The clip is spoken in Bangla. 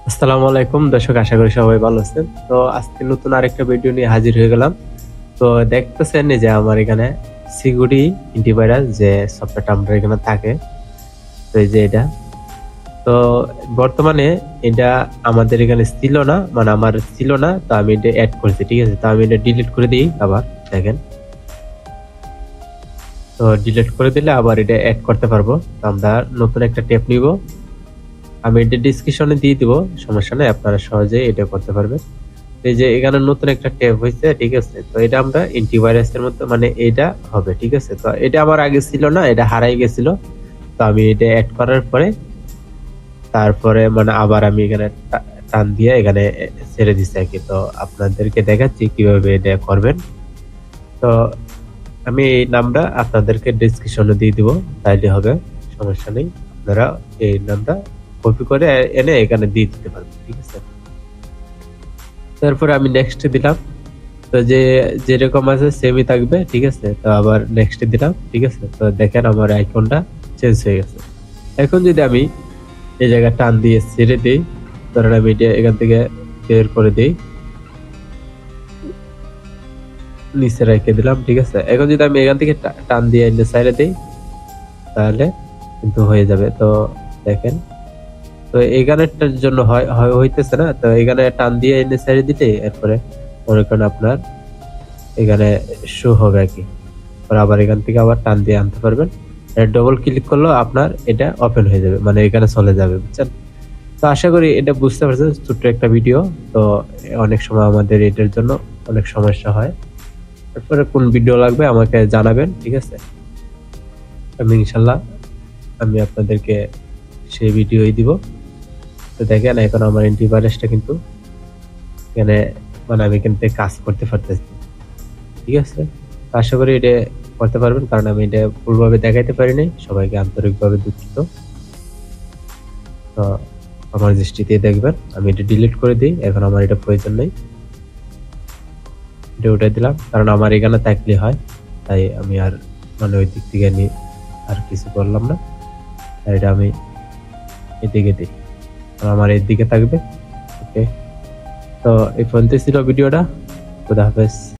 আসসালামু আলাইকুম দর্শক, আশা করি সবাই ভালো আছেন। তো আজকে নতুন আরেকটা ভিডিও নিয়ে হাজির হয়ে গেলাম। তো দেখতেছেন যে আমার এখানে সিকিউরিটি অ্যান্টিভাইরাস যে সফটওয়্যারটা আমরা এখানে থাকে, তো এই যে এটা। তো বর্তমানে এটা আমাদের এখানে ছিল না, মানে আমার ছিল না, তো আমি এটা অ্যাড করেছি। ঠিক আছে, তো আমি এটা ডিলিট করে দিই। আবার দেখেন, তো ডিলিট করে দিলে আবার এটা অ্যাড করতে পারবো। তো আমরা নতুন একটা ট্যাব নিব, আমি এটা ডিসক্রিপশনে দিয়ে দিব, সমস্যা নেই, আপনারা সহজে এটা করতে পারবেন। এই যে এখানে নতুন একটা ট্যাব হয়েছে, ঠিক আছে। তো এটা আমরা অ্যান্টিভাইরাসের মতো, মানে এটা হবে, ঠিক আছে। তো এটা আমার আগে ছিল না, এটা হারাই গেছিল। তো আমি এটা অ্যাড করার পরে তারপরে মানে আবার আমি এখানে টান দিয়ে এখানে ছেড়ে দিচ্ছি আর কি। তো আপনাদেরকে দেখাচ্ছি কিভাবে এটা করবেন। তো আমি এই নামটা আপনাদেরকে ডিসক্রিপশনে দিয়ে দিব, তাইলে হবে, সমস্যা নেই। আপনারা এই নামটা কপি করে এনে এখানে দিয়ে দিতে পারবেন, ঠিক আছে। তারপরে আমি নেক্সট দিলাম। তো যেরকম আছে সেমই থাকবে, ঠিক আছে। তো আবার নেক্সট দিলাম, ঠিক আছে। তো দেখেন আমার আইকনটা চেঞ্জ হয়ে গেছে। এখন যদি আমি এই জায়গায় টান দিয়ে ছেড়ে দিই, ধরেন আমি এটা এখান থেকে বের করে দিই, নিচে রেখে দিলাম, ঠিক আছে। এখন যদি আমি এখান থেকে টান দিয়ে এনে ছেড়ে দিই, তাহলে কিন্তু হয়ে যাবে। তো দেখেন, তো এখানেটার জন্য হইতেছে না। তো এখানে টান দিয়ে এনে ছেড়ে দিলে এরপরে মনে করেন আপনার এখানে শো হবে আর কি। আবার এখান থেকে আবার টান দিয়ে আনতে পারবেন। ডবল ক্লিক করলেও আপনার এটা ওপেন হয়ে যাবে, মানে এখানে চলে যাবে, বুঝছেন। তো আশা করি এটা বুঝতে পারছেন, ছোট্ট একটা ভিডিও। তো অনেক সময় আমাদের এটার জন্য অনেক সমস্যা হয়। তারপরে কোন ভিডিও লাগবে আমাকে জানাবেন, ঠিক আছে। আমি ইনশাল্লাহ আমি আপনাদেরকে সেই ভিডিওই দিব। তো দেখেন এখন আমার অ্যান্টিভাইরাসটা কিন্তু এখানে, মানে আমি এখান থেকে কাজ করতে পারতেছি, ঠিক আছে। আশা করি এটা করতে পারবেন, কারণ আমি এটা ভুলভাবে দেখাইতে পারি নাই। সবাইকে আন্তরিকভাবে দুঃখিত। তো আমার দৃষ্টিতে দেখবেন, আমি এটা ডিলিট করে দিই, এখন আমার এটা প্রয়োজন নেই। এটা উঠে দিলাম, কারণ আমার এখানে থাকলে হয়, তাই আমি আর মানে ওই দিক থেকে নিয়ে আর কিছু করলাম না। আর এটা আমি এদিকে দিই, আমার এর দিকে থাকবে। ওকে, তো এই পর্যন্ত ছিল ভিডিওটা। খুদা হাফেজ।